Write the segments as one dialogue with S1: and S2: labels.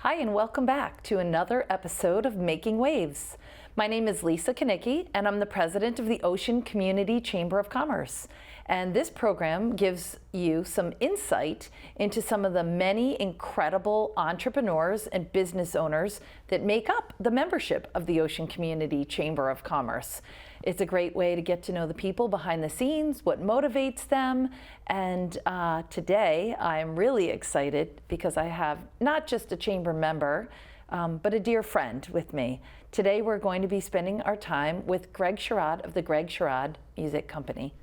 S1: Hi, and welcome back to another episode of Making Waves. My name is Lisa KONICKI, and I'm the president of the Ocean Community Chamber of Commerce. And this program gives you some insight into some of the many incredible entrepreneurs and business owners that make up the membership of the Ocean Community Chamber of Commerce. It's a great way to get to know the people behind the scenes, what motivates them. And today I'm really excited because I have not just a chamber member, but a dear friend with me. Today we're going to be spending our time with Greg Sherrod of the Greg Sherrod Music Company.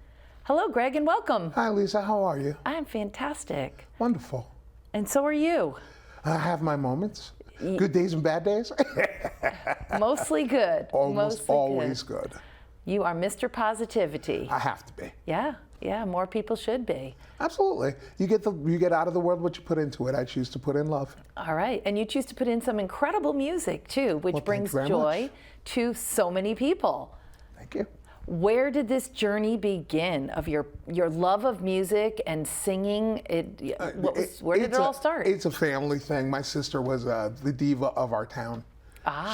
S1: Hello, Greg, and welcome.
S2: Hi, Lisa. How are you?
S1: I'm fantastic.
S2: Wonderful.
S1: And so are you.
S2: I have my moments. Good days and bad days.
S1: Mostly good.
S2: Almost
S1: Mostly
S2: always good.
S1: You are Mr. Positivity.
S2: I have to be.
S1: Yeah, more people should be.
S2: Absolutely. You get out of the world what you put into it. I choose to put in love.
S1: All right, and you choose to put in some incredible music too, which brings joy to so many people.
S2: Thank you.
S1: Where did this journey begin of your love of music and singing? Where did it all start?
S2: It's a family thing. My sister was the diva of our town.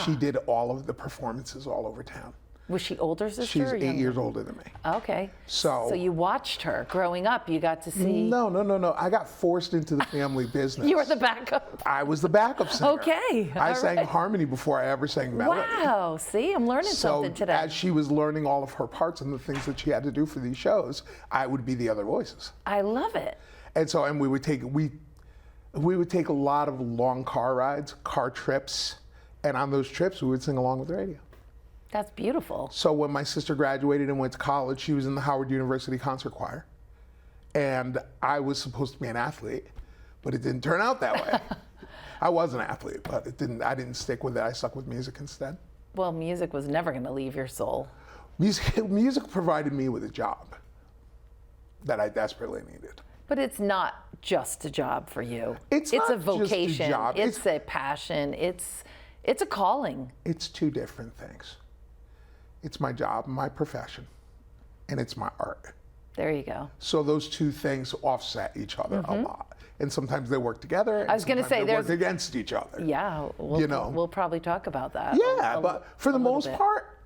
S2: She did all of the performances all over town.
S1: Was she older sister?
S2: She's 8 years older than me.
S1: Okay.
S2: So
S1: you watched her growing up. You got to see.
S2: No. I got forced into the family business.
S1: You were the backup.
S2: I was the backup singer.
S1: Okay.
S2: I sang harmony before I ever sang melody.
S1: Wow. See, I'm learning something today.
S2: So as she was learning all of her parts and the things that she had to do for these shows, I would be the other voices.
S1: I love it.
S2: And so, we would take a lot of long car rides, car trips, and on those trips we would sing along with the radio.
S1: That's beautiful.
S2: So when my sister graduated and went to college, she was in the Howard University concert choir. And I was supposed to be an athlete, but it didn't turn out that way. I was an athlete, but I didn't stick with it. I stuck with music instead.
S1: Well, music was never going to leave your soul.
S2: Music provided me with a job that I desperately needed.
S1: But it's not just a job for you.
S2: It's
S1: a
S2: not
S1: vocation.
S2: Just a job.
S1: It's a passion. It's a calling.
S2: It's two different things. It's my job, my profession, and it's my art.
S1: There you go.
S2: So those two things offset each other a lot. And sometimes they work together, and
S1: I was going to say
S2: they work against each other.
S1: Yeah, we'll probably talk about that.
S2: Yeah, but for the most part,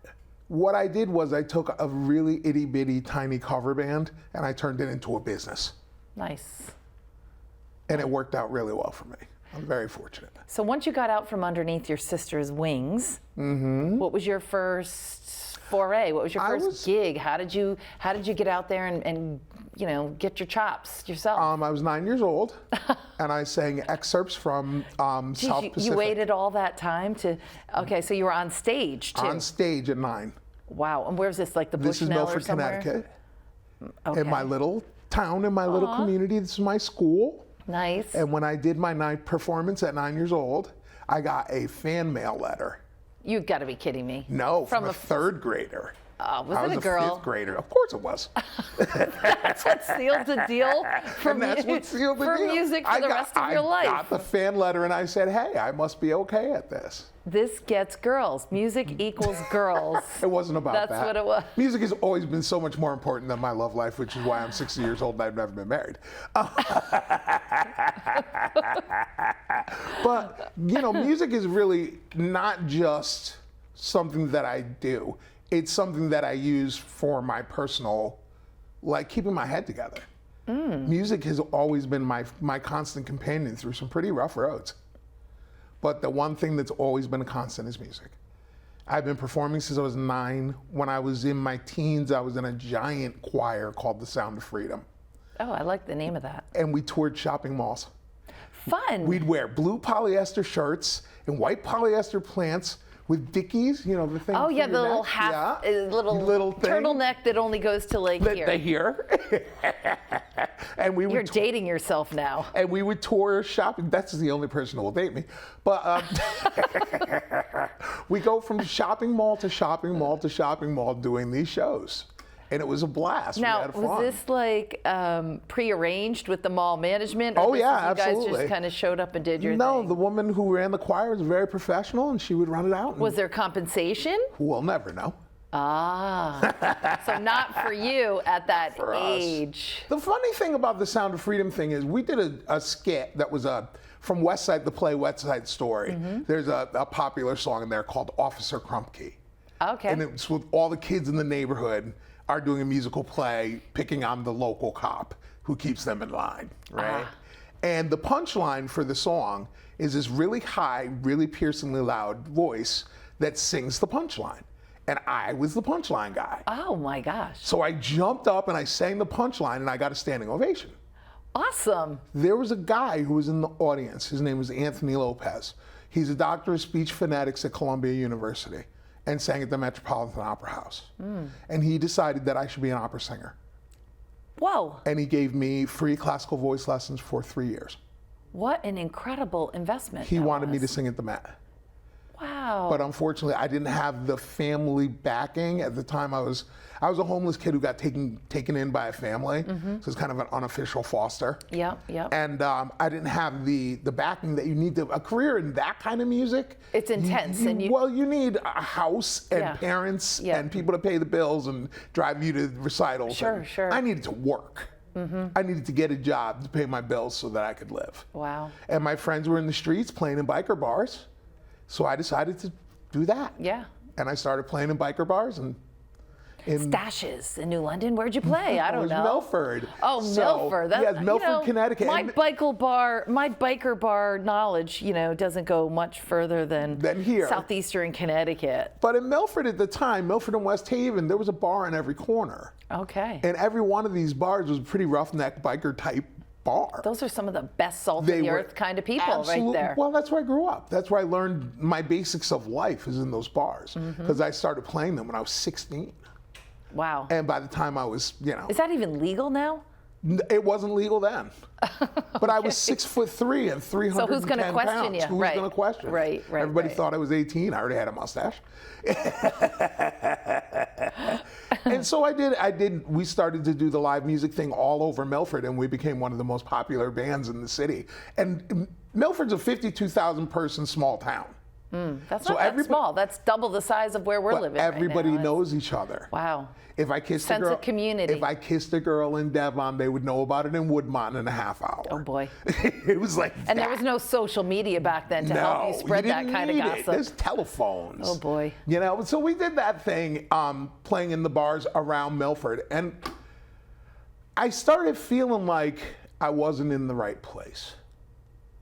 S2: what I did was I took a really itty-bitty tiny cover band and I turned it into a business.
S1: Nice.
S2: And it worked out really well for me. I'm very fortunate.
S1: So once you got out from underneath your sister's wings, what was your first foray? What was your first gig? How did you get out there and get your chops yourself?
S2: I was 9 years old, and I sang excerpts from South Pacific.
S1: You waited all that time to? Okay, so you were on stage too.
S2: On stage at 9.
S1: Wow, and where's this? Like the Bushnell or somewhere?
S2: This is Milford, Connecticut.
S1: Okay.
S2: In my little town, in my little community. This is my school.
S1: Nice.
S2: And when I did my night performance at 9 years old, I got a fan mail letter.
S1: You've got to be kidding me.
S2: No, from a third grader.
S1: Was it a girl?
S2: I was a fifth grader. Of course it was.
S1: That's what sealed the deal for music for the rest of your life.
S2: I got the fan letter and I said, hey, I must be okay at this.
S1: This gets girls. Music equals girls.
S2: It wasn't about that.
S1: That's what it was.
S2: Music has always been so much more important than my love life, which is why I'm 60 years old and I've never been married. But, music is really not just something that I do. It's something that I use for my personal, like keeping my head together. Music has always been my constant companion through some pretty rough roads. But the one thing that's always been a constant is music. I've been performing since I was 9. When I was in my teens, I was in a giant choir called The Sound of Freedom.
S1: Oh, I like the name of that.
S2: And we toured shopping malls.
S1: Fun.
S2: We'd wear blue polyester shirts and white polyester pants with Dickies, the thing.
S1: Oh yeah, the little half, little turtleneck that only goes to like here.
S2: Here. And
S1: You're dating yourself now.
S2: And we would tour shopping. That's the only person who will date me. But we go from shopping mall to shopping mall to shopping mall doing these shows. And it was a blast.
S1: Now,
S2: we had fun.
S1: Was this like prearranged with the mall management?
S2: Oh, yeah,
S1: absolutely. You guys
S2: absolutely. just
S1: kind of showed up and did your thing?
S2: No, the woman who ran the choir was very professional, and she would run it out.
S1: Was there compensation?
S2: We'll never know.
S1: So not for you at that age.
S2: The funny thing about the Sound of Freedom thing is we did a skit that was a from West Side, the play West Side Story, there's a popular song in there called Officer Crumpkey.
S1: Okay.
S2: And it's with all the kids in the neighborhood are doing a musical play picking on the local cop who keeps them in line, right? And the punchline for the song is this really high, really piercingly loud voice that sings the punchline. And I was the punchline guy.
S1: Oh my gosh.
S2: So I jumped up and I sang the punchline and I got a standing ovation.
S1: Awesome.
S2: There was a guy who was in the audience. His name was Anthony Lopez. He's a doctor of speech phonetics at Columbia University and sang at the Metropolitan Opera House. And he decided that I should be an opera singer.
S1: Whoa.
S2: And he gave me free classical voice lessons for 3 years.
S1: What an incredible investment.
S2: He wanted me to sing at the Met.
S1: Wow.
S2: But unfortunately, I didn't have the family backing. At the time, I was a homeless kid who got taken in by a family. So it's kind of an unofficial foster.
S1: Yep, yep.
S2: And I didn't have the backing that you need to, a career in that kind of music.
S1: It's intense.
S2: Well, you need a house and
S1: Yeah.
S2: parents
S1: Yeah.
S2: and people to pay the bills and drive you to recitals.
S1: Sure,
S2: and
S1: sure.
S2: I needed to work. I needed to get a job to pay my bills so that I could live.
S1: Wow.
S2: And my friends were in the streets playing in biker bars. So I decided to do that.
S1: Yeah.
S2: And I started playing in biker bars and in
S1: Stashes in New London. Where'd you play? I
S2: it
S1: don't
S2: was
S1: know.
S2: Milford.
S1: Oh,
S2: So,
S1: Milford.
S2: Yes, Milford, Connecticut.
S1: My
S2: And
S1: biker bar knowledge, doesn't go much further than
S2: here.
S1: Southeastern Connecticut.
S2: But in Milford at the time, Milford and West Haven, there was a bar in every corner.
S1: Okay.
S2: And every one of these bars was a pretty roughneck biker type bar.
S1: Those are some of the best salt of the earth kind of people right there.
S2: Well, that's where I grew up. That's where I learned my basics of life is in those bars. Because I started playing them when I was 16.
S1: Wow.
S2: And by the time I was,
S1: Is that even legal now?
S2: it wasn't legal then. But I was 6'3" and 310
S1: So who's going to question
S2: pounds.
S1: you?
S2: Who's going to question?
S1: Right.
S2: Everybody thought I was 18. I already had a mustache. And so we started to do the live music thing all over Milford, and we became one of the most popular bands in the city. And Milford's a 52,000 person small town.
S1: That's not that small. That's double the size of where we're living
S2: Everybody
S1: right now.
S2: knows each other.
S1: Wow.
S2: If I kissed
S1: Sense
S2: a girl,
S1: of community.
S2: If I kissed a girl in Devon, they would know about it in Woodmont in a half hour.
S1: Oh boy.
S2: It was like
S1: And there was no social media back then to help you spread that kind of gossip.
S2: There's telephones.
S1: Oh boy.
S2: So we did that thing, playing in the bars around Milford, and I started feeling like I wasn't in the right place.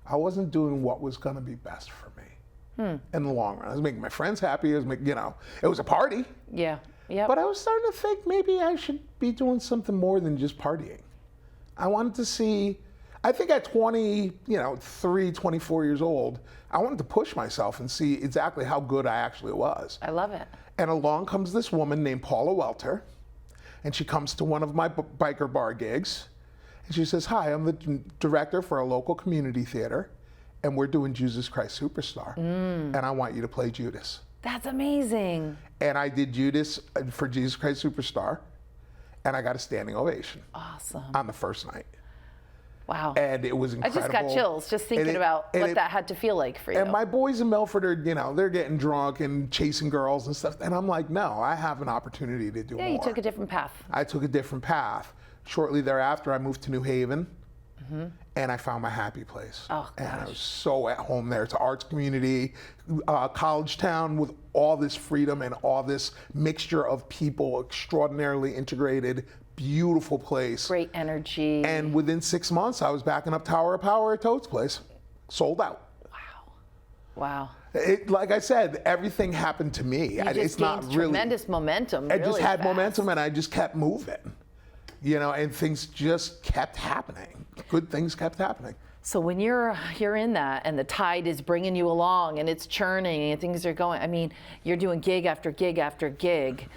S2: I wasn't doing what was going to be best for me in the long run. I was making my friends happy. It was a party.
S1: Yeah. Yeah.
S2: But I was starting to think maybe I should be doing something more than just partying. I wanted to see, I think at 24 years old, I wanted to push myself and see exactly how good I actually was.
S1: I love it.
S2: And along comes this woman named Paula Welter, and she comes to one of my biker bar gigs, and she says, "Hi, I'm the director for a local community theater, and we're doing Jesus Christ Superstar, and I want you to play Judas."
S1: That's amazing.
S2: And I did Judas for Jesus Christ Superstar, and I got a standing ovation.
S1: Awesome.
S2: On the first night.
S1: Wow.
S2: And it was
S1: I
S2: incredible.
S1: just got chills just thinking about what that had to feel like for you.
S2: And my boys in Milford are, they're getting drunk and chasing girls and stuff. And I'm like, no, I have an opportunity to do more.
S1: Yeah, you took a different path.
S2: I took a different path. Shortly thereafter, I moved to New Haven. And I found my happy place.
S1: Oh, gosh.
S2: And I was so at home there. It's an arts community, college town with all this freedom and all this mixture of people, extraordinarily integrated, beautiful place.
S1: Great energy.
S2: And within 6 months, I was backing up Tower of Power at Toad's place. Sold out.
S1: Wow.
S2: Like I said, everything happened to me.
S1: You just
S2: It's not
S1: gained
S2: really.
S1: tremendous momentum.
S2: I just
S1: really
S2: had
S1: fast.
S2: momentum and I just kept moving. And things just kept happening. Good things kept happening.
S1: So when you're in that and the tide is bringing you along and it's churning and things are going, you're doing gig after gig after gig.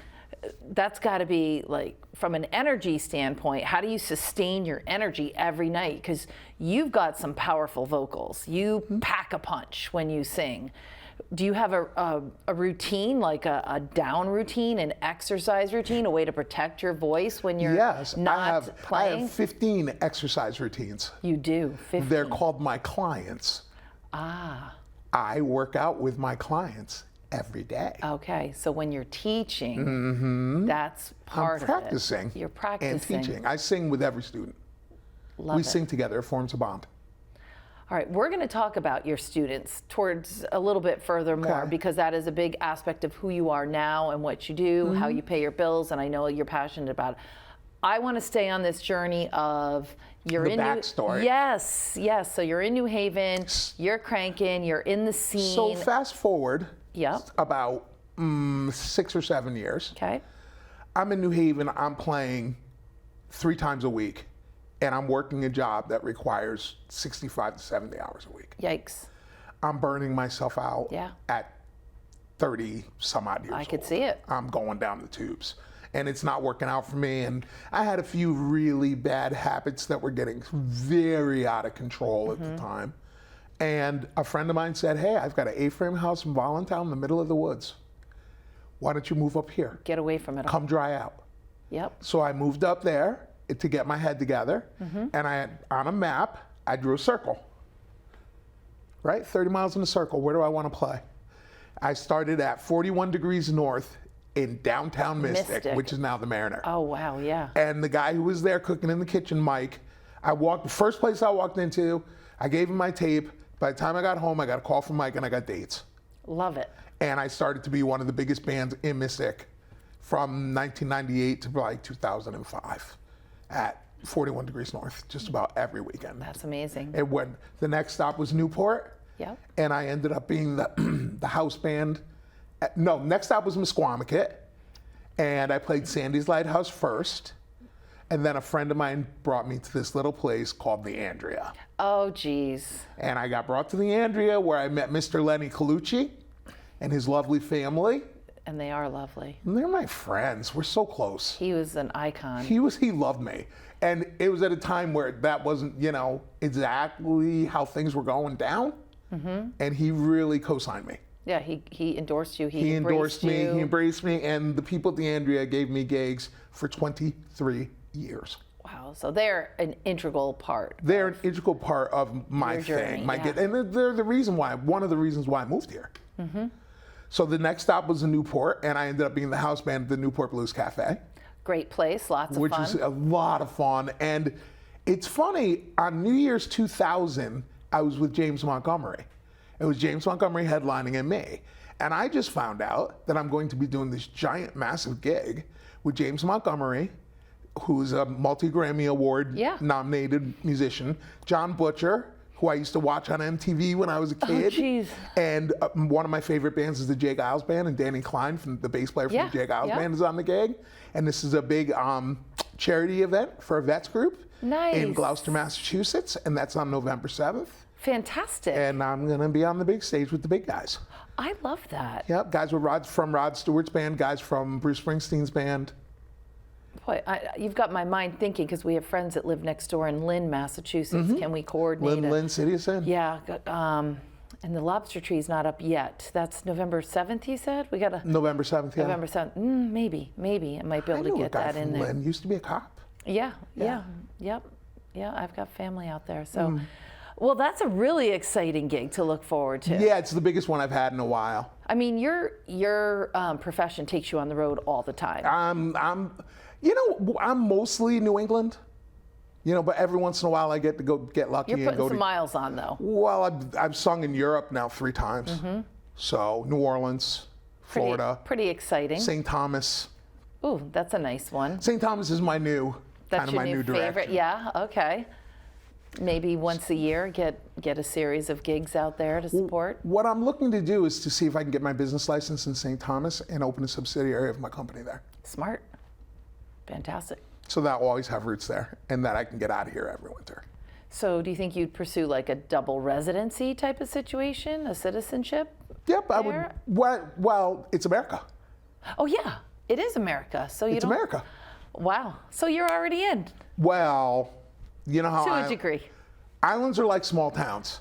S1: That's got to be like, from an energy standpoint, how do you sustain your energy every night? Because you've got some powerful vocals. You pack a punch when you sing. Do you have a routine, like a down routine, an exercise routine, a way to protect your voice when you're not playing?
S2: I have 15 exercise routines.
S1: You do, 15.
S2: They're called my clients.
S1: Ah.
S2: I work out with my clients every day.
S1: Okay, so when you're teaching, that's part of it.
S2: I'm practicing.
S1: You're practicing.
S2: And teaching. I sing with every student.
S1: Love
S2: We
S1: it.
S2: sing together. It forms a bond.
S1: All right, we're going to talk about your students towards a little bit further more,
S2: Okay.
S1: because that is a big aspect of who you are now and what you do, how you pay your bills, and I know you're passionate about it. I want to stay on this journey of you're
S2: The
S1: in
S2: backstory.
S1: Yes, yes. So you're in New Haven, you're cranking, you're in the scene.
S2: So fast forward
S1: Yep.
S2: about 6 or 7 years.
S1: Okay.
S2: I'm in New Haven. I'm playing 3 times a week, and I'm working a job that requires 65 to 70 hours a week.
S1: Yikes.
S2: I'm burning myself out
S1: Yeah.
S2: at 30 some odd years
S1: I could
S2: old.
S1: see it.
S2: I'm going down the tubes, and it's not working out for me. And I had a few really bad habits that were getting very out of control at the time. And a friend of mine said, hey, I've got an A-frame house in Voluntown in the middle of the woods. Why don't you move up here?
S1: Get away from it all.
S2: Come dry out.
S1: Yep.
S2: So I moved up there to get my head together, and on a map, I drew a circle. Right? 30 miles in a circle. Where do I want to play? I started at 41 degrees north in downtown Mystic, which is now the Mariner.
S1: Oh, wow, yeah.
S2: And the guy who was there cooking in the kitchen, Mike, the first place I walked into, I gave him my tape. By the time I got home, I got a call from Mike and I got dates.
S1: Love it.
S2: And I started to be one of the biggest bands in Mystic from 1998 to like 2005 at 41 degrees north, just about every weekend.
S1: That's amazing.
S2: And when the next stop was Newport,
S1: Yep.
S2: and I ended up being the house band. Next stop was Misquamicut, and I played Sandy's Lighthouse first, and then a friend of mine brought me to this little place called the Andrea.
S1: Oh, geez.
S2: And I got brought to the Andrea, where I met Mr. Lenny Colucci and his lovely family.
S1: And they are lovely.
S2: And they're my friends. We're so close.
S1: He was an icon.
S2: He loved me. And it was at a time where that wasn't, exactly how things were going down. And he really co-signed me.
S1: Yeah, he endorsed you.
S2: He endorsed me,
S1: you.
S2: he embraced me, and the people at the Andrea gave me gigs for 23 years.
S1: Wow, so they're an integral part.
S2: They're an integral part of my
S1: Your journey,
S2: thing, my
S1: yeah.
S2: gig, and they're one of the reasons why I moved here. So the next stop was in Newport, and I ended up being the house band at the Newport Blues Cafe.
S1: Great place, lots of
S2: Which
S1: fun.
S2: was a lot of fun. And it's funny, on New Year's 2000, I was with James Montgomery. It was James Montgomery headlining and me. And I just found out that I'm going to be doing this giant, massive gig with James Montgomery, who's a multi-Grammy Award nominated musician, John Butcher, who I used to watch on MTV when I was a kid.
S1: Oh, geez.
S2: And one of my favorite bands is the Jay Giles Band, and Danny Klein, from the bass player from the Jay Giles Band, is on the gig. And this is a big charity event for a vets group in Gloucester, Massachusetts, and that's on November 7th.
S1: Fantastic.
S2: And I'm going to be on the big stage with the big guys.
S1: I love that.
S2: Yep, guys from Rod Stewart's band, guys from Bruce Springsteen's band.
S1: Boy, you've got my mind thinking, because we have friends that live next door in Lynn, Massachusetts. Can we coordinate it?
S2: Lynn Citizen?
S1: Yeah, and the lobster tree's not up yet. That's November 7th, you said? We got to
S2: November 7th, yeah.
S1: November 7th. Maybe. I might be able to get that in there.
S2: Lynn used to be a cop.
S1: Yeah. I've got family out there. So, well, that's a really exciting gig to look forward to.
S2: Yeah, it's the biggest one I've had in a while.
S1: I mean, your profession takes you on the road all the time.
S2: I'm mostly New England, but every once in a while I get to go get lucky
S1: You're
S2: and
S1: putting
S2: go
S1: some
S2: to.
S1: miles on, though.
S2: Well, I've sung in Europe now 3 times. So New Orleans, Florida,
S1: Pretty exciting.
S2: St. Thomas.
S1: Ooh, that's a nice one.
S2: St. Thomas is my new
S1: That's your
S2: my
S1: new
S2: new
S1: favorite.
S2: direction.
S1: Yeah. Okay. Maybe once a year, get a series of gigs out there to support.
S2: What I'm looking to do is to see if I can get my business license in St. Thomas and open a subsidiary of my company there.
S1: Smart. Fantastic.
S2: So that will always have roots there, and that I can get out of here every winter.
S1: So do you think you'd pursue like a double residency type of situation, a citizenship?
S2: Yep, I would.
S1: there?
S2: Well, it's America.
S1: Oh yeah, it is America. So you
S2: It's
S1: don't.
S2: America.
S1: Wow. So you're already in
S2: Well, you know how
S1: to a degree.
S2: Islands are like small towns.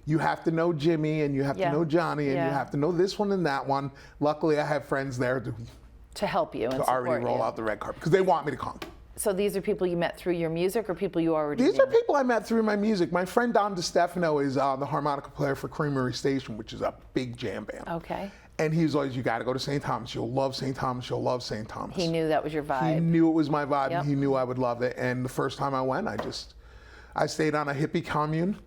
S2: You have to know Jimmy, and you have
S1: Yeah.
S2: to know Johnny, and
S1: Yeah.
S2: you have to know this one and that one. Luckily, I have friends there
S1: To help you and
S2: to
S1: support
S2: already roll
S1: you.
S2: out the red carpet because they want me to come.
S1: So these are people you met through your music, or people you already
S2: These
S1: knew?
S2: are people I met through my music. My friend Don DiStefano is the harmonica player for Creamery Station, which is a big jam band.
S1: Okay.
S2: And he was always, you got to go to St. Thomas. You'll love St. Thomas. You'll love St. Thomas.
S1: He knew that was your
S2: He
S1: vibe.
S2: knew it was my vibe,
S1: Yep.
S2: and he knew I would love it. And the first time I went, I stayed on a hippie commune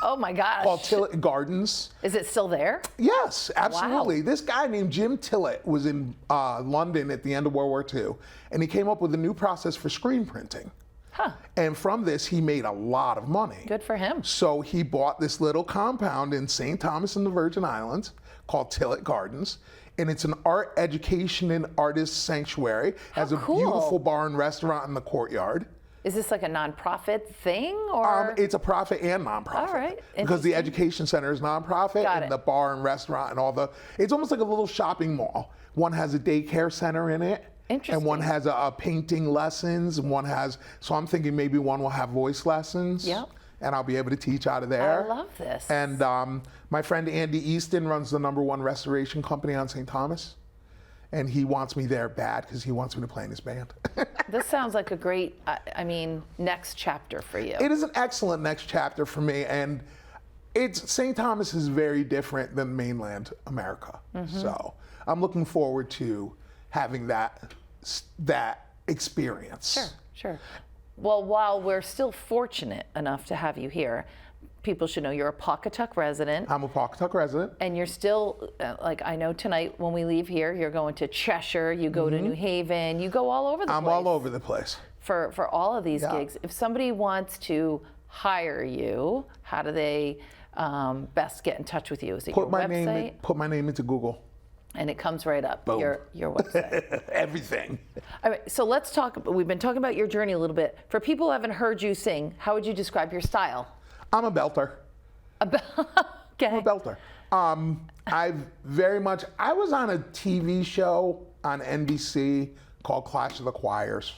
S1: Oh my gosh.
S2: called Tillett Gardens.
S1: Is it still there?
S2: Yes, absolutely.
S1: Wow.
S2: This guy named Jim Tillett was in London at the end of World War II, and he came up with a new process for screen printing.
S1: Huh.
S2: And from this, he made a lot of money.
S1: Good for him.
S2: So he bought this little compound in St. Thomas in the Virgin Islands called Tillett Gardens. And it's an art education and artist sanctuary. Has a
S1: cool.
S2: beautiful bar and restaurant in the courtyard.
S1: Is this like a nonprofit thing, or?
S2: It's a profit and nonprofit.
S1: All right.
S2: Because the education center is nonprofit,
S1: Got
S2: and
S1: it.
S2: the bar and restaurant and all the, it's almost like a little shopping mall. One has a daycare center in it.
S1: Interesting.
S2: And one has a painting lessons, and one has, so I'm thinking maybe one will have voice lessons.
S1: Yep.
S2: And I'll be able to teach out of there.
S1: I love this.
S2: And my friend Andy Easton runs the #1 restoration company on St. Thomas. And he wants me there bad because he wants me to play in his band.
S1: This sounds like a great, next chapter for you.
S2: It is an excellent next chapter for me. And St. Thomas is very different than mainland America.
S1: Mm-hmm.
S2: So I'm looking forward to having that experience.
S1: Sure. Well, while we're still fortunate enough to have you here, people should know you're a Pawcatuck resident.
S2: I'm a Pawcatuck resident.
S1: And you're still, I know tonight when we leave here, you're going to Cheshire, you go to New Haven, you go all over the place.
S2: I'm all over the place.
S1: For all of these gigs. If somebody wants to hire you, how do they best get in touch with you? Is it your website?
S2: Put my name into Google.
S1: And it comes right up,
S2: Boom.
S1: your website.
S2: Everything.
S1: All right, so let's talk, we've been talking about your journey a little bit. For people who haven't heard you sing, how would you describe your style?
S2: I'm a belter.
S1: Okay.
S2: I'm a belter. I was on a TV show on NBC called Clash of the Choirs.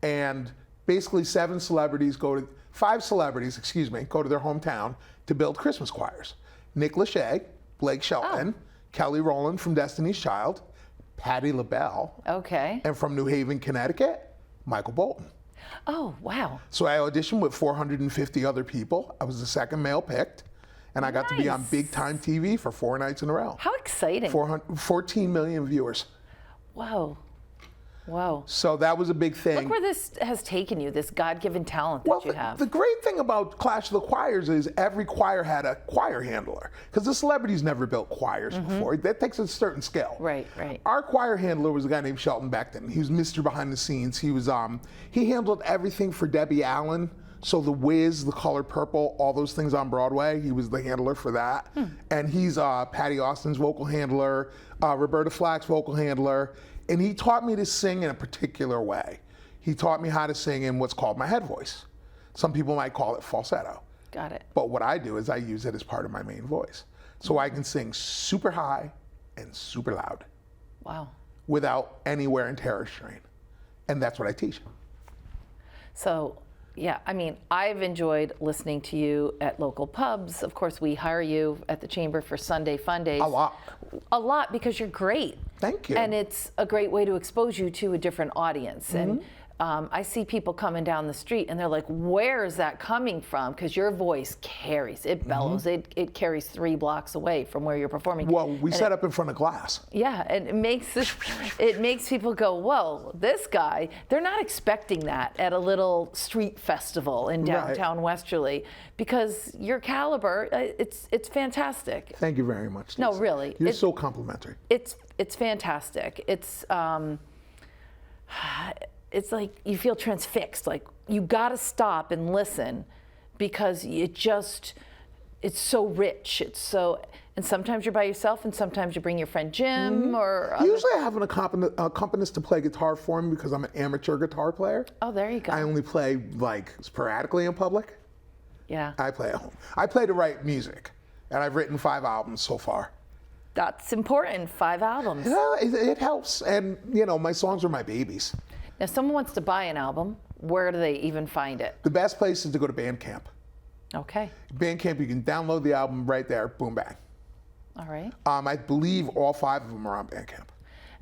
S2: And basically 5 celebrities go to their hometown to build Christmas choirs. Nick Lachey, Blake Shelton, Kelly Rowland from Destiny's Child, Patti LaBelle,
S1: Okay.
S2: and from New Haven, Connecticut, Michael Bolton.
S1: Oh, wow.
S2: So I auditioned with 450 other people. I was the second male picked, and I got to be on
S1: Nice.
S2: big time TV for 4 nights in a row.
S1: How exciting.
S2: 14 million viewers.
S1: Whoa.
S2: So that was a big thing.
S1: Look where this has taken you, this God-given talent that you have.
S2: The great thing about Clash of the Choirs is every choir had a choir handler, because the celebrities never built choirs before. That takes a certain skill.
S1: Right.
S2: Our choir handler was a guy named Shelton Beckton. He was Mr. Behind the Scenes. He was he handled everything for Debbie Allen. So The Wiz, The Color Purple, all those things on Broadway, he was the handler for that. And he's Patty Austin's vocal handler, Roberta Flack's vocal handler. And he taught me to sing in a particular way. He taught me how to sing in what's called my head voice. Some people might call it falsetto.
S1: Got it.
S2: But what I do is I use it as part of my main voice. So I can sing super high and super loud
S1: Wow.
S2: without any wear and tear or strain. And that's what I teach.
S1: So, yeah, I've enjoyed listening to you at local pubs. Of course, we hire you at the Chamber for Sunday Fun Days. A lot because you're great.
S2: Thank you.
S1: And it's a great way to expose you to a different audience. And I see people coming down the street and they're like, where is that coming from? Because your voice carries, it bellows, it carries 3 blocks away from where you're performing.
S2: Well, we set up in front of glass.
S1: Yeah, and it makes people go, whoa, this guy, they're not expecting that at a little street festival in downtown Westerly, because your caliber, it's fantastic.
S2: Thank you very much, Lisa.
S1: No, really.
S2: You're so complimentary.
S1: It's fantastic. It's like you feel transfixed, like you gotta stop and listen, because it's so rich. And sometimes you're by yourself, and sometimes you bring your friend Jim or
S2: Usually I have an accompanist to play guitar for me because I'm an amateur guitar player.
S1: Oh, there you go.
S2: I only play like sporadically in public.
S1: Yeah.
S2: I play at home. I play to write music, and I've written 5 albums so far.
S1: That's important, 5 albums.
S2: Yeah, it helps, and my songs are my babies.
S1: Now, if someone wants to buy an album, where do they even find it?
S2: The best place is to go to Bandcamp.
S1: Okay.
S2: Bandcamp, you can download the album right there, boom, bang.
S1: All right.
S2: I believe all 5 of them are on Bandcamp.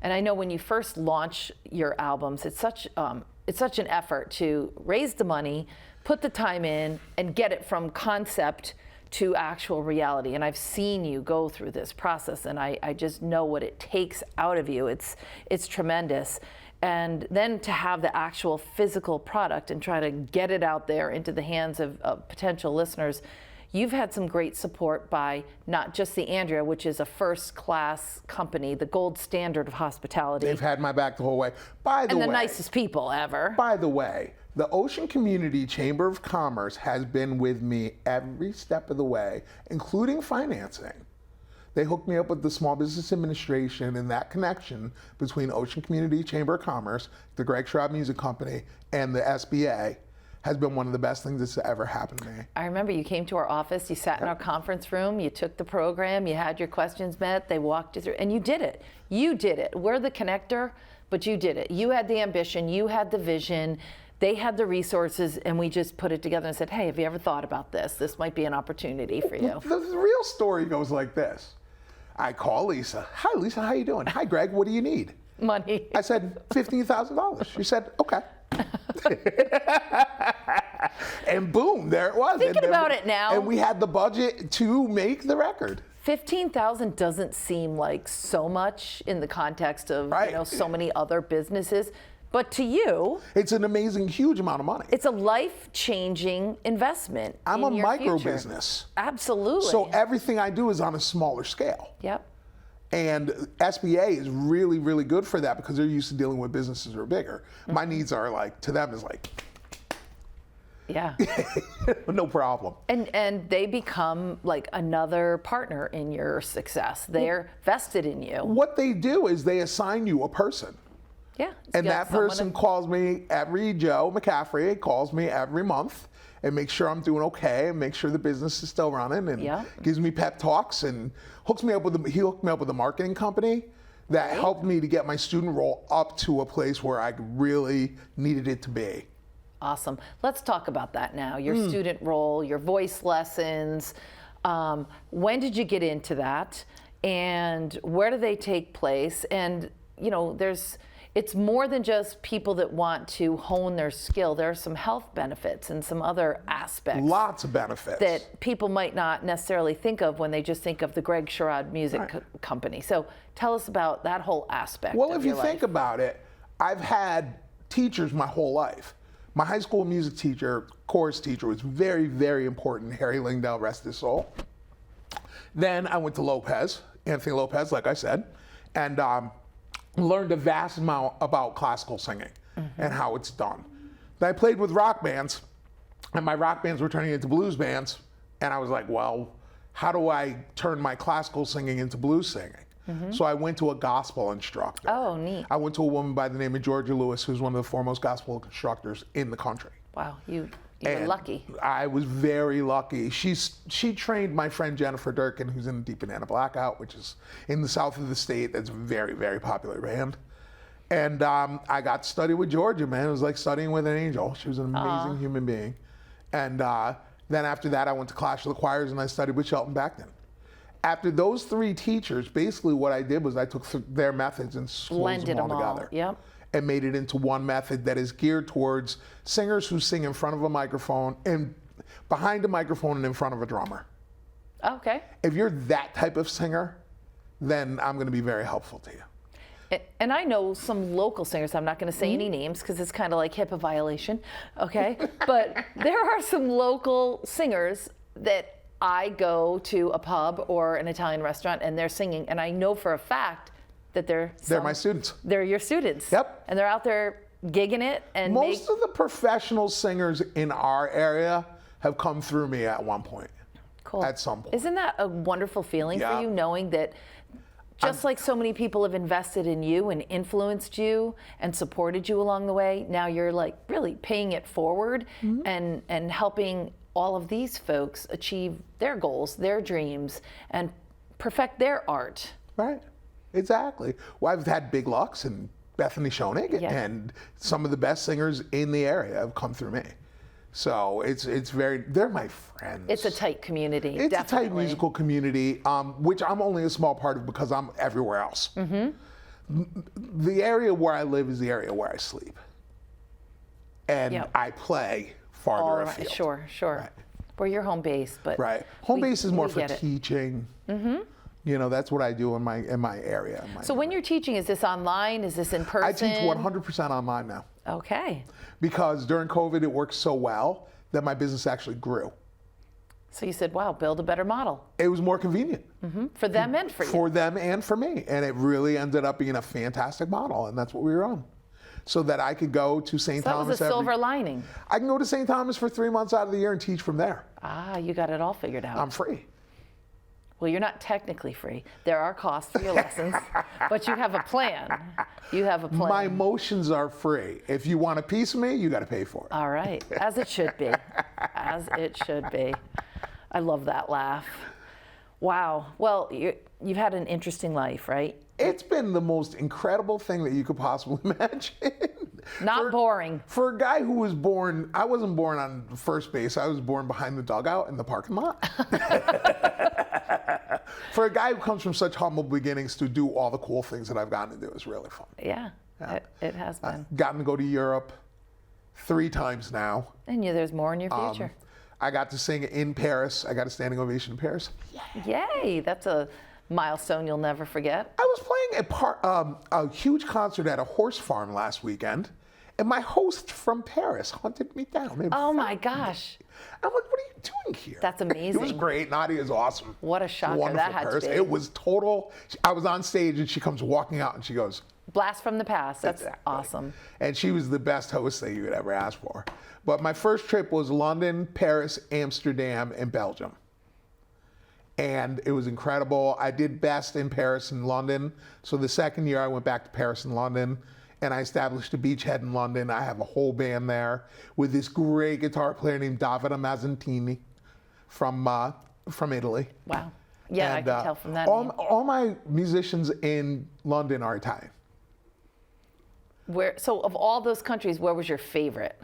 S1: And I know when you first launch your albums, it's such an effort to raise the money, put the time in, and get it from concept to actual reality. And I've seen you go through this process, and I just know what it takes out of you. It's tremendous. And then to have the actual physical product and try to get it out there into the hands of potential listeners. You've had some great support by not just the Andrea, which is a first-class company, the gold standard of hospitality.
S2: They've had my back the whole way. By the way,
S1: and the nicest people ever.
S2: By the way, the Ocean Community Chamber of Commerce has been with me every step of the way, including financing. They hooked me up with the Small Business Administration, and that connection between Ocean Community Chamber of Commerce, the Greg Sherrod Music Company, and the SBA has been one of the best things that's ever happened to me.
S1: I remember you came to our office, you sat in our conference room, you took the program, you had your questions met, they walked you through, and you did it. You did it. We're the connector, but you did it. You had the ambition, you had the vision, they had the resources, and we just put it together and said, hey, have you ever thought about this? This might be an opportunity for you.
S2: The real story goes like this. I call Lisa. Hi, Lisa, how you doing? Hi, Greg, what do you need?
S1: Money.
S2: I said, $15,000. She said, okay. And boom, there it was.
S1: Thinking about it now.
S2: And we had the budget to make the record.
S1: 15,000 doesn't seem like so much in the context of so many other businesses, but to you,
S2: it's an amazing, huge amount of money.
S1: It's a life-changing investment.
S2: I'm a micro
S1: future.
S2: business.
S1: Absolutely.
S2: So everything I do is on a smaller scale.
S1: Yep.
S2: And SBA is really, really good for that because they're used to dealing with businesses that are bigger. My needs are like, to them is like,
S1: yeah.
S2: no problem.
S1: And they become like another partner in your success. They're vested in you.
S2: What they do is they assign you a person.
S1: Yeah.
S2: And that person calls me Joe McCaffrey calls me every month and makes sure I'm doing okay and makes sure the business is still running and gives me pep talks and he hooked me up with a marketing company that helped me to get my student role up to a place where I really needed it to be.
S1: Awesome. Let's talk about that now. Your student role, your voice lessons. When did you get into that? And where do they take place? And, it's more than just people that want to hone their skill. There are some health benefits and some other aspects.
S2: Lots of benefits.
S1: That people might not necessarily think of when they just think of the Greg Sherrod Music Company. So tell us about that whole aspect
S2: Well,
S1: of
S2: if you think about it, I've had teachers my whole life. My high school music teacher, chorus teacher, was very, very important. Harry Lingdale, rest his soul. Then I went to Anthony Lopez, like I said, and learned a vast amount about classical singing and how it's done. Then I played with rock bands, and my rock bands were turning into blues bands, and I was like, well, how do I turn my classical singing into blues singing? So I went to a gospel instructor.
S1: Oh, neat.
S2: I went to a woman by the name of Georgia Lewis, who's one of the foremost gospel instructors in the country.
S1: Wow, you were lucky.
S2: I was very lucky. She trained my friend Jennifer Durkin, who's in Deep Banana Blackout, which is in the south of the state. That's a very, very popular band. And I got to study with Georgia, man. It was like studying with an angel. She was an amazing human being. And then after that, I went to Clash of the Choirs and I studied with Shelton Beckton. After those three teachers, basically what I did was I took their methods and blended them all together.
S1: Yep.
S2: And made it into one method that is geared towards singers who sing in front of a microphone and behind a microphone and in front of a drummer.
S1: Okay.
S2: If you're that type of singer, then I'm going to be very helpful to you.
S1: And I know some local singers, I'm not going to say any names because it's kind of like HIPAA violation, okay? But there are some local singers that I go to a pub or an Italian restaurant and they're singing, and I know for a fact that they're
S2: my students.
S1: They're your students.
S2: Yep.
S1: And they're out there gigging it. And
S2: most of the professional singers in our area have come through me at one point.
S1: Cool.
S2: At some point.
S1: Isn't that a wonderful feeling for you, knowing that just like so many people have invested in you and influenced you and supported you along the way, now you're like really paying it forward and helping all of these folks achieve their goals, their dreams, and perfect their art.
S2: Right. Exactly. Well, I've had Big Lux and Bethany Schoenig, and some of the best singers in the area have come through me. So they're my friends.
S1: It's a tight community.
S2: It's
S1: definitely.
S2: a tight musical community, which I'm only a small part of because I'm everywhere else. The area where I live is the area where I sleep. And I play farther afield.
S1: Sure.
S2: Right.
S1: Where your home base, but
S2: home base is more for teaching. You know, that's what I do in my area.
S1: So when you're teaching, is this online? Is this in person?
S2: I teach 100% online now.
S1: Okay.
S2: Because during COVID, it worked so well that my business actually grew.
S1: So you said, wow, build a better model.
S2: It was more convenient.
S1: For them and for you.
S2: For them and for me. And it really ended up being a fantastic model, and that's what we were on. So that I could go to St.
S1: So that
S2: Thomas.
S1: was a silver lining.
S2: I can go to St. Thomas for 3 months out of the year and teach from there.
S1: Ah, you got it all figured out.
S2: I'm free.
S1: Well, you're not technically free. There are costs for your lessons, but you have a plan. You have a plan.
S2: My emotions are free. If you want a piece of me, you got to pay for it.
S1: All right, as it should be. As it should be. I love that laugh. Wow. Well, you've had an interesting life, right?
S2: It's been the most incredible thing that you could possibly imagine.
S1: Not boring.
S2: For a guy who was born, I wasn't born on first base. I was born behind the dugout in the parking lot. For a guy who comes from such humble beginnings to do all the cool things that I've gotten to do is really fun.
S1: Yeah. It has been.
S2: I've gotten to go to Europe 3 times now.
S1: And there's more in your future.
S2: I got to sing in Paris. I got a standing ovation in Paris.
S1: Yay! That's a milestone you'll never forget.
S2: I was playing a huge concert at a horse farm last weekend, and my host from Paris hunted me down.
S1: Oh my gosh.
S2: I'm like, what are you doing here?
S1: That's amazing.
S2: It was great. Nadia is awesome.
S1: What a shocker
S2: Wonderful
S1: that had
S2: person.
S1: to be.
S2: It was total. I was on stage and she comes walking out and she goes,
S1: blast from the past. That's
S2: Exactly.
S1: awesome.
S2: And she was the best host that you could ever ask for. But my first trip was London, Paris, Amsterdam, and Belgium. And it was incredible. I did best in Paris and London. So the second year I went back to Paris and London, and I established a beachhead in London. I have a whole band there with this great guitar player named Davide Mazzantini from Italy.
S1: Wow. Yeah, I can tell from that.
S2: All my musicians in London are Italian.
S1: So of all those countries, where was your favorite?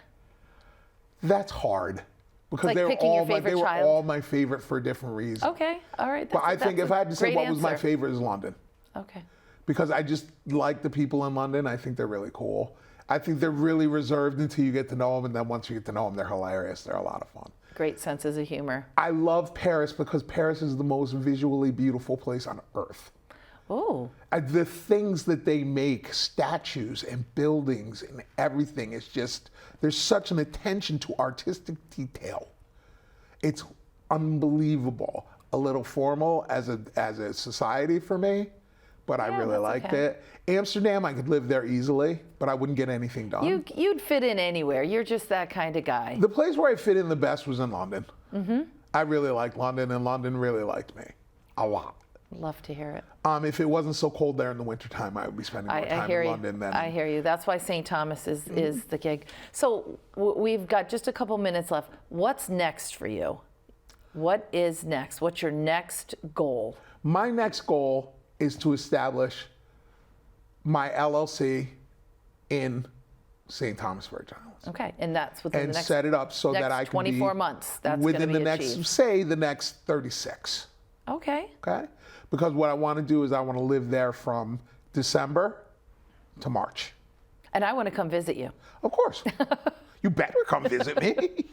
S2: That's hard. Because
S1: Like
S2: they were
S1: picking your
S2: all
S1: favorite
S2: they were
S1: child?
S2: all my favorite for different reasons.
S1: Okay, all right.
S2: But I think if I had to say what was my favorite is London.
S1: Okay.
S2: Because I just like the people in London. I think they're really cool. I think they're really reserved until you get to know them, and then once you get to know them, they're hilarious. They're a lot of fun.
S1: Great senses of humor.
S2: I love Paris because Paris is the most visually beautiful place on earth.
S1: Oh.
S2: The things that they make, statues and buildings and everything, is just, there's such an attention to artistic detail. It's unbelievable. A little formal as a society for me, but I really liked it. Amsterdam, I could live there easily, but I wouldn't get anything done.
S1: You'd fit in anywhere. You're just that kind of guy.
S2: The place where I fit in the best was in London. I really liked London, and London really liked me a lot.
S1: Love to hear it.
S2: If it wasn't so cold there in the wintertime, I would be spending more time in London than...
S1: I hear you. That's why St. Thomas is the gig. So we've got just a couple minutes left. What's next for you? What is next? What's your next goal?
S2: My next goal is to establish my LLC in St. Thomas, Virgin Islands.
S1: Okay, and that's within the next...
S2: set it up so that I can
S1: 24 months, that's
S2: within
S1: gonna be
S2: the next,
S1: achieved.
S2: say, the next 36.
S1: Okay.
S2: Okay? Because what I want to do is I want to live there from December to March.
S1: And I want to come visit you.
S2: Of course. You better come visit me.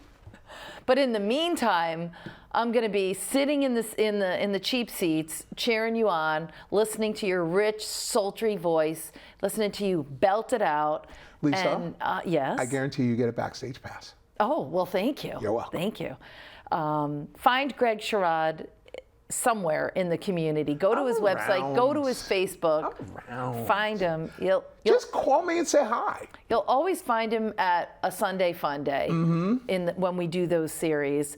S1: But in the meantime, I'm going to be sitting in the cheap seats, cheering you on, listening to your rich, sultry voice, listening to you belt it out.
S2: Lisa,
S1: and, yes?
S2: I guarantee you get a backstage pass.
S1: Oh, well, thank you.
S2: You're welcome.
S1: Thank you. Find Greg Sherrod somewhere in the community. Go to his website. Go to his Facebook. Find him.
S2: Just call me and say hi.
S1: You'll always find him at a Sunday Fun Day when we do those series.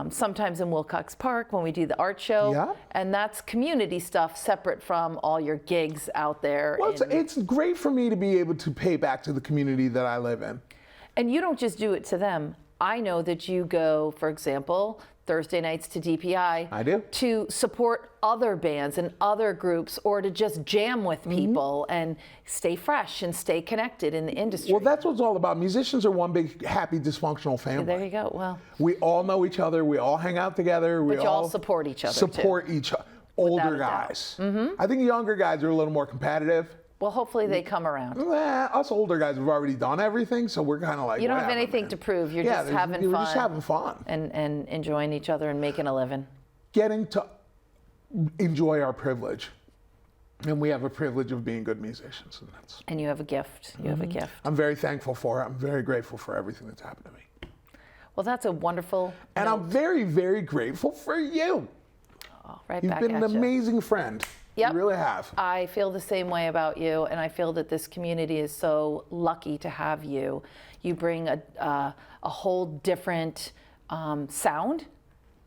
S1: Sometimes in Wilcox Park when we do the art show.
S2: Yeah.
S1: And that's community stuff separate from all your gigs out there.
S2: Well, it's great for me to be able to pay back to the community that I live in.
S1: And you don't just do it to them. I know that you go, for example, Thursday nights to DPI.
S2: I do.
S1: To support other bands and other groups, or to just jam with people and stay fresh and stay connected in the industry.
S2: Well, that's what it's all about. Musicians are one big, happy, dysfunctional family.
S1: There you go. Well,
S2: we all know each other. We all hang out together.
S1: But you all support each other,
S2: Support each other. Older guys. I think younger guys are a little more competitive.
S1: Well, hopefully they come around.
S2: Us older guys have already done everything, so we're kind of like,
S1: you don't have
S2: whatever,
S1: anything
S2: man.
S1: to prove. You're just having fun.
S2: We're just having fun.
S1: And enjoying each other and making a living.
S2: Getting to enjoy our privilege. And we have a privilege of being good musicians. And that's,
S1: And you have a gift. You have a gift.
S2: I'm very thankful for it. I'm very grateful for everything that's happened to me.
S1: Well, that's a wonderful
S2: And
S1: note.
S2: I'm very, very grateful for you.
S1: Oh, right
S2: You've
S1: back
S2: been
S1: at
S2: an
S1: you.
S2: amazing friend.
S1: Yep.
S2: You really have.
S1: I feel the same way about you, and I feel that this community is so lucky to have you. You bring a whole different sound,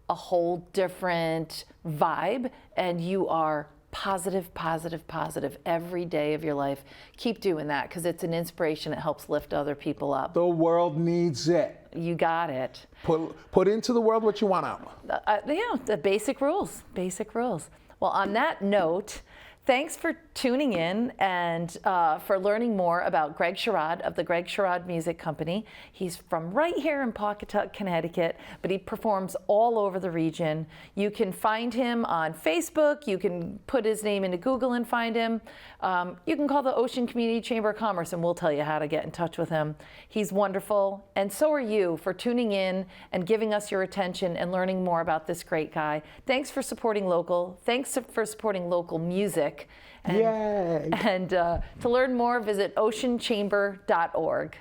S1: a whole different vibe, and you are positive, positive, positive every day of your life. Keep doing that because it's an inspiration. It helps lift other people up.
S2: The world needs it.
S1: You got it.
S2: Put into the world what you want out.
S1: The basic rules, basic rules. Well, on that note, thanks for tuning in and for learning more about Greg Sherrod of the Greg Sherrod Music Company. He's from right here in Pawcatuck, Connecticut, but he performs all over the region. You can find him on Facebook. You can put his name into Google and find him. You can call the Ocean Community Chamber of Commerce and we'll tell you how to get in touch with him. He's wonderful, and so are you for tuning in and giving us your attention and learning more about this great guy. Thanks for supporting local. Thanks for supporting local music. And,
S2: Yay!
S1: And to learn more, visit oceanchamber.org.